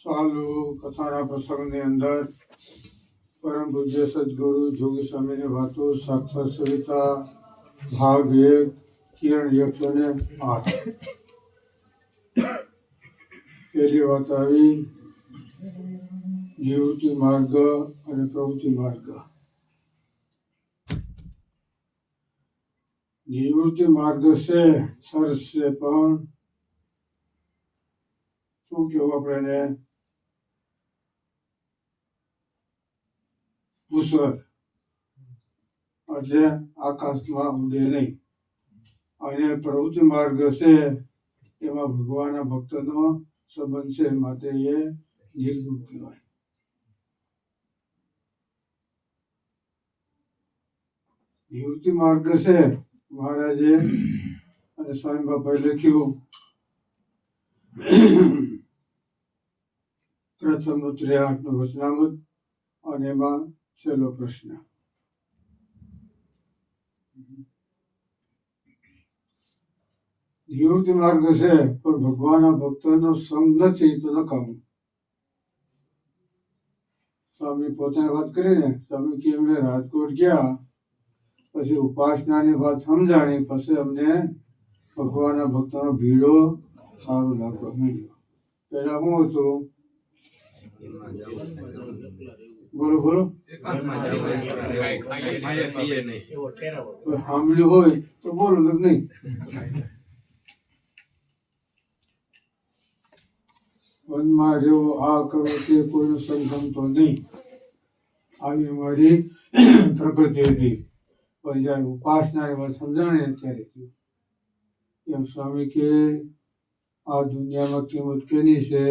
ચાલુ કથાના પ્રસંગની અંદર પરમ પૂજ્ય સદગુરુ જોગી સ્વામીની વાતો સાક્ષાત સવિતા ભાગ 1 કિરણ 108. પહેલી વાત આવી નિવૃત્તિ માર્ગ અને પ્રવૃત્તિ માર્ગ. નિવૃત્તિ માર્ગ છે સરસ છે, પણ શું કેવું આપણે એને ભૂસ્વર એટલે આકાશમાં ઉડે નહીં. અને પ્રવૃત્તિ માર્ગ છે એમાં ભગવાનના ભક્તનો સંબંધ છે, માટે એ નિર્ગુણ કહેવાય. નિવૃત્તિ માર્ગ છે મહારાજે અને સ્વામી બાપાએ લખ્યું. પ્રથમ 83 વચનામૃત અને એમાં છેલ્લો પ્રશ્ન. નિવૃત્તિ માર્ગ છે પણ ભગવાનના ભક્તોનો સંગ નથી તો નકામું. સ્વામી પોતાની વાત કરીને સ્વામી કે અમે રાજકોટ ગયા, પછી ઉપાસનાની વાત સમજાણી, પછી અમને ભગવાનના ભક્તોનો ભીડો સારો લાગવા મળ્યો. પેલા શું હતું? બોલો બોલો. સાંભળ્યું હોય તો બોલો નહીં. વનમાં રહેવો, આ કરવો તે કોઈનો સંગ ગમતો નહીં, આવી અમારી પ્રકૃતિ હતી. પણ જયારે ઉપાસનાની વાત સમજાણે ત્યારે એમ સ્વામી કે આ દુનિયામાં કિંમત કેની છે?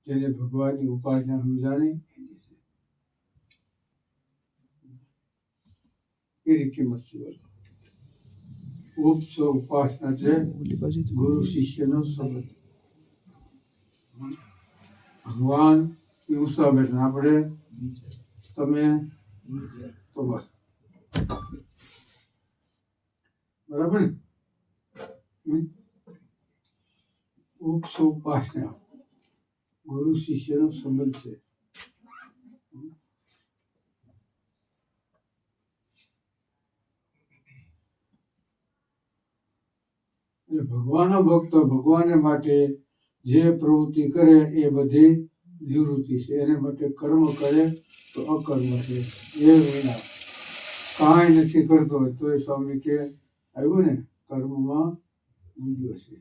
જેને ભગવાનની ઉપાસના સમજાણી એની કિંમત છે. ઉપસ ઉપાસના છે ગુરુ શિષ્યનો સંબંધ. ભગવાન ઊંચા બેઠા, આપણે તમે તો બસ બરાબર ને. ઉપસ ઉપાસના ગુરુ શિષ્યનો સંબંધ છે. ભગવાનનો ભક્ત ભગવાન માટે જે પ્રવૃત્તિ કરે એ બધી નિવૃત્તિ છે. એને માટે કર્મ કરે તો અકર્મ છે. એ વિના કાંઈ નથી કરતો તો એ સ્વામી કે આવ્યું ને કર્મમાં મૂંઝ્યો છે.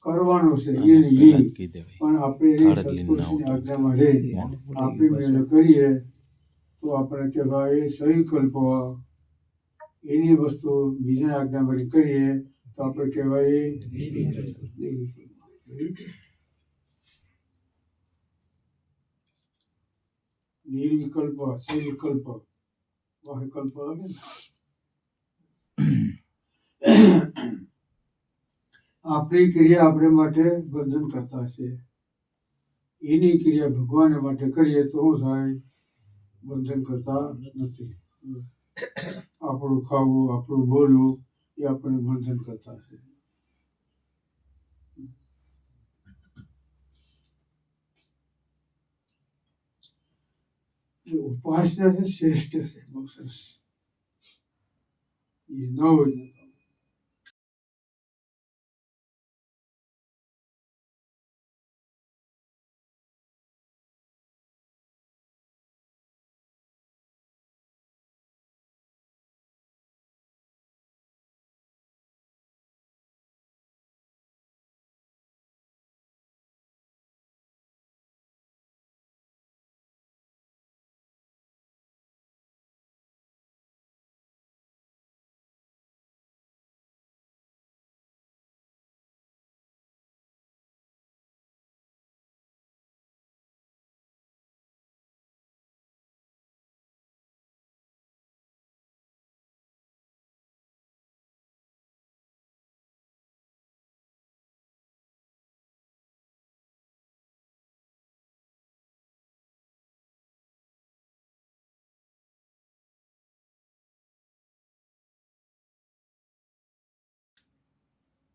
કરવાનું છે પણ આપણે સંતોષની આજ્ઞામાં રહે, આપણી મેળે કરીએ તો આપણે કહેવાય સંકલ્પ. એની વસ્તુ બીજા આજ્ઞામાં કરીએ તો આપણે કહેવાય નિર્વિકલ્પ. સંકલ્પ વિકલ્પ લાગે ને. આપણી ક્રિયા આપણે માટે બંધન કરતા છે, એની ક્રિયા ભગવાન માટે કરીએ તો શું થાય? બંધન કરતા નથી. આપણું ખાવું, આપણું બોલવું એ આપણને બંધન કરતા છે. ઉપાસના છે શ્રેષ્ઠ છે, બહુ સરસ. એ ન હોય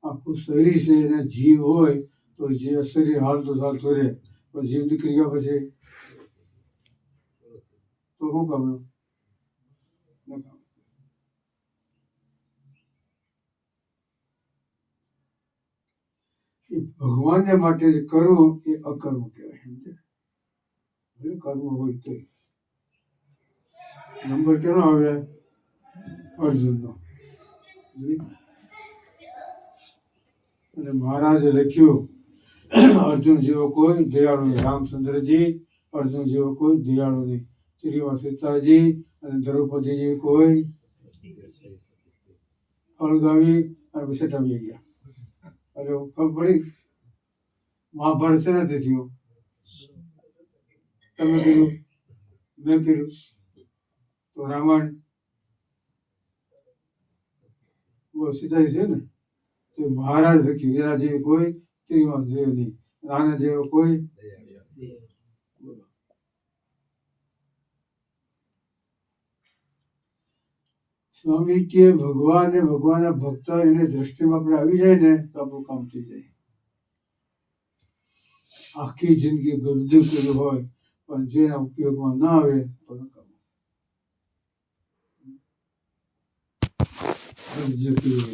આખું શરીર છે એને જીવ હોય તો જે શરીર હાલતું ચાલતું રહે, પણ જીવ નીકળી ગયા પછી તો શું કામનું? ભગવાનને માટે કરવું એ અકર્મ કહેવાય. સમજે? કર્મ હોય તો નંબર કેનો આવે? અર્જુનનો. અને મહારાજે લખ્યું, અર્જુન જેવો કોઈ દયાળુ નહીં. રામચંદ્રજી અર્જુન જેવો કોઈ દયાળુ નહીં. શ્રીમાં સીતાજી અને દ્રૌપદી જેવી કોઈ અળગાવી અને પછી ટમી ગયા. એટલે ખબર પડી મહાભારત છે નથી થયું? તમે કીધું, મેં કીધું, તો રામાયણ સીતાજી છે ને, તો મહારાજ લખ્યું એના જેવી કોઈ સ્ત્રીમાં જોયો નહીં, આના જેવો કોઈ. સ્વામી કે ભગવાન ને ભગવાનના ભક્ત એની દ્રષ્ટિમાં આપણે આવી જાય ને તો આપણું કામ થઈ જાય. આખી જિંદગી બધું કર્યું હોય પણ જેના ઉપયોગમાં ના આવે તો નકામ. જે કર્યું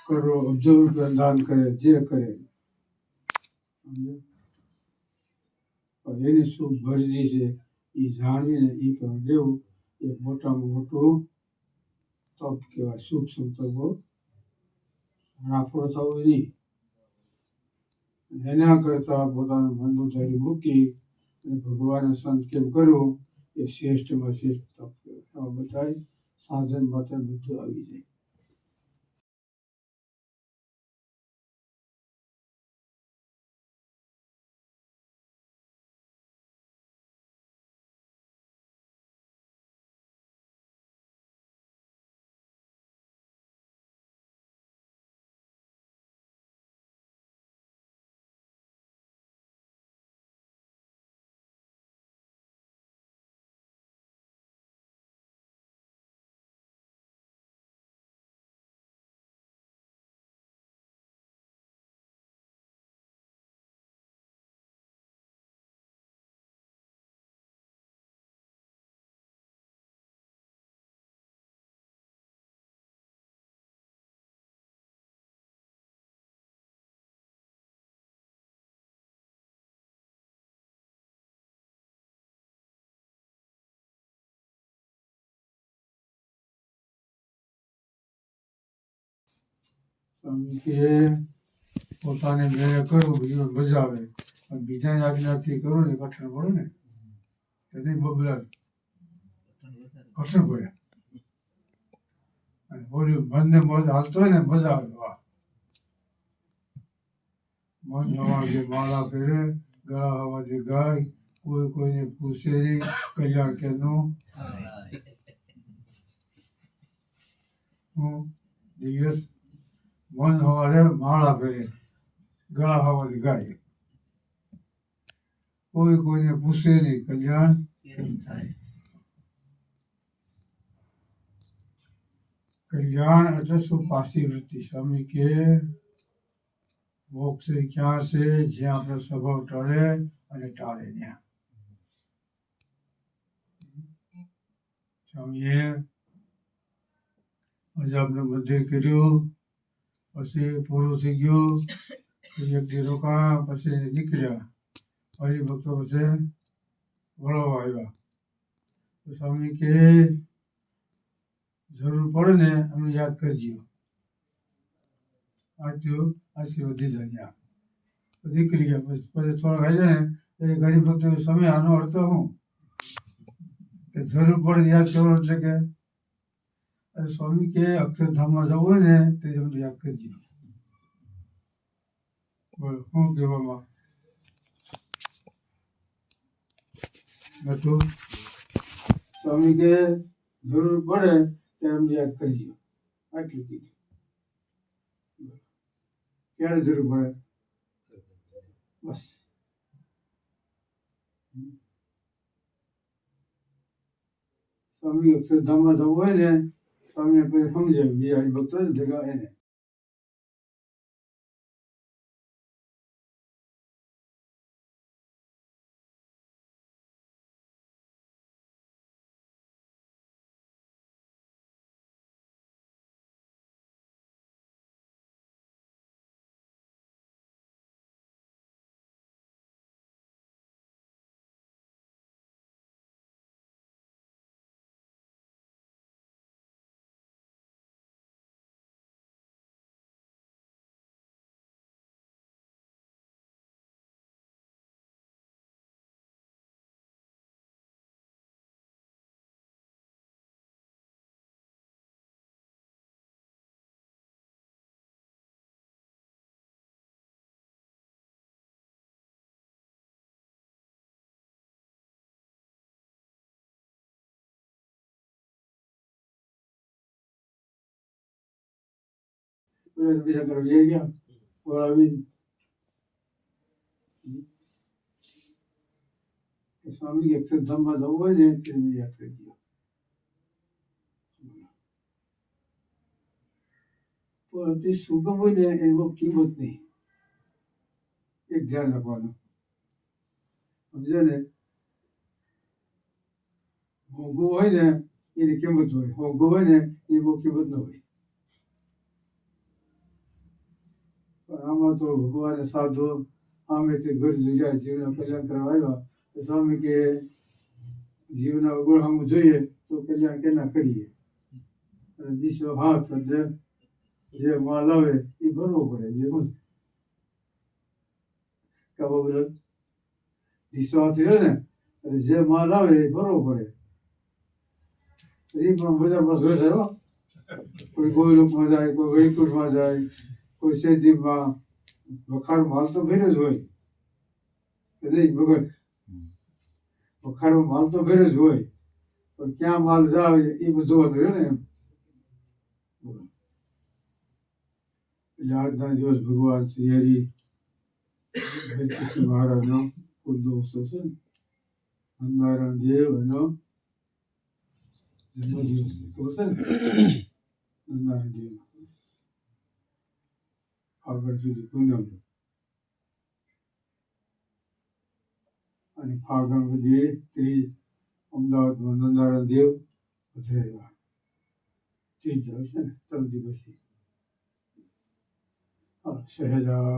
કરો, અબજો રૂપિયા દાન કરે, જે કરે, એની શું મરજી છે એ જાણવીને એ પણ દેવું એ મોટામાં મોટું તપ કહેવાય. સુખ સંતર્પો રાફડો થવો નહીં. એના કરતા પોતાનું મનનું ધૈર્ય મૂકી અને ભગવાનને સંત કેમ કરવું એ શ્રેષ્ઠમાં શ્રેષ્ઠ તપ કહેવાય. આવા બધા સાધન માટે બધું આવી જાય. સ્વામી કે પોતાને મેળે કરવું બીજું મજા આવે, પણ બીજાની આજ્ઞાથી કરવું ને કઠણ પડે ને, તેથી બબલા કઠણ પડે. અને બોલ્યું મનને મોજ હાલતો હોય ને મજા આવે. વાહ! મન હવા જે માળા ફેરે, ગળા હવા જે ગાય, કોઈ કોઈને પૂછે નહીં, કલ્યાણ કેનું હું દિવસ મન હવારે માળા ફેરે, ગળા હવાથી ગાય, કોઈ કોઈને પૂછે નહીં, કલ્યાણ કેમ થાય? કલ્યાણ એટલે શું? પાછી વૃત્તિ. સ્વામી કે મોક્ષ ક્યાં છે? જ્યાં આપણો સ્વભાવ ટળે અને ટાળે ત્યાં. સ્વામીએ અજાબનું મંદિર કર્યું, પછી પૂરું થઈ ગયું, એક દી રોકાણ, પછી નીકળ્યા. હરિભક્તો પછી વળવા આવ્યા. તો સ્વામી કે જરૂર પડે ને અમને યાદ કરજો. આટલું આશીર્વાદ દીધા ત્યાં. નીકળી ગયા. પછી થોડા વાગ્યા ને એ હરિભક્તો સ્વામી આનો અર્થ શું? કે જરૂર પડે યાદ કરો એટલે કે સ્વામી કે અક્ષરધામમાં જવું હોય ને તે અમને યાદ કરજો. બોલો શું કહેવામાં? બેઠું સ્વામી કે જરૂર પડે ત્યારે અમને યાદ કરજો. આટલું કીધું. ક્યારે જરૂર પડે? બસ. સ્વામી અક્ષરધામમાં જવું હોય ને સ્વામીને પછી સમજાવ્યું. બીજા હરિભક્તો ભેગા એને પેલા બીજા કરવા ગયા વળાવી સ્વામી અક્ષરધામમાં જવું હોય ને તેને યાદ કરી દો. પણ અતિ સુગમ હોય ને એની બહુ કિંમત નહીં. એક ધ્યાન રાખવાનું, સમજો ને. મોંઘું હોય ને એની કિંમત હોય, મોંઘું હોય ને એ બહુ કિંમત ન હોય. પણ આમાં તો ભગવાને સાધુ આમે તે ઘર જગ્યા જીવના કલ્યાણ કરવા આવ્યા તો સ્વામી કે જીવના અવગુણ જોઈએ તો કલ્યાણ કેના કરીએ. અને દિશો હાથ એટલે જે માલ આવે એ ભરવો પડે. જે શું કાબા બોલો દિશો હાથ રહ્યો ને એટલે જે માલ આવે એ ભરવો પડે. એ પણ બધા બસ હોય છે. કોઈ ગોયલોકમાં જાય, કોઈ વૈકુંઠમાં જાય, કોઈ શેદીમાં વખાર માલ તો ભેરો જ હોય નહીં ભગત. વખારો માલ તો ભેરો જ હોય પણ ક્યાં માલ જાય એ બધું જોવાનું રહ્યો ને એમ. એટલે આજના દિવસ ભગવાન શ્રી હરિ મહારાજનો પૂર્ણ ઉત્સવ છે ને. નંદારાયણ દેવ એનો જન્મદિવસ ખબર છે ને. નંદારાયણ દેવ આગળ સુધી પૂનમ અને ફાગણ બધી ત્રીજ અમદાવાદમાં નંદારાયણ દેવ પધરાવ્યા. ત્રીજ હોય છે ને 3 દિવસથી. સહેજા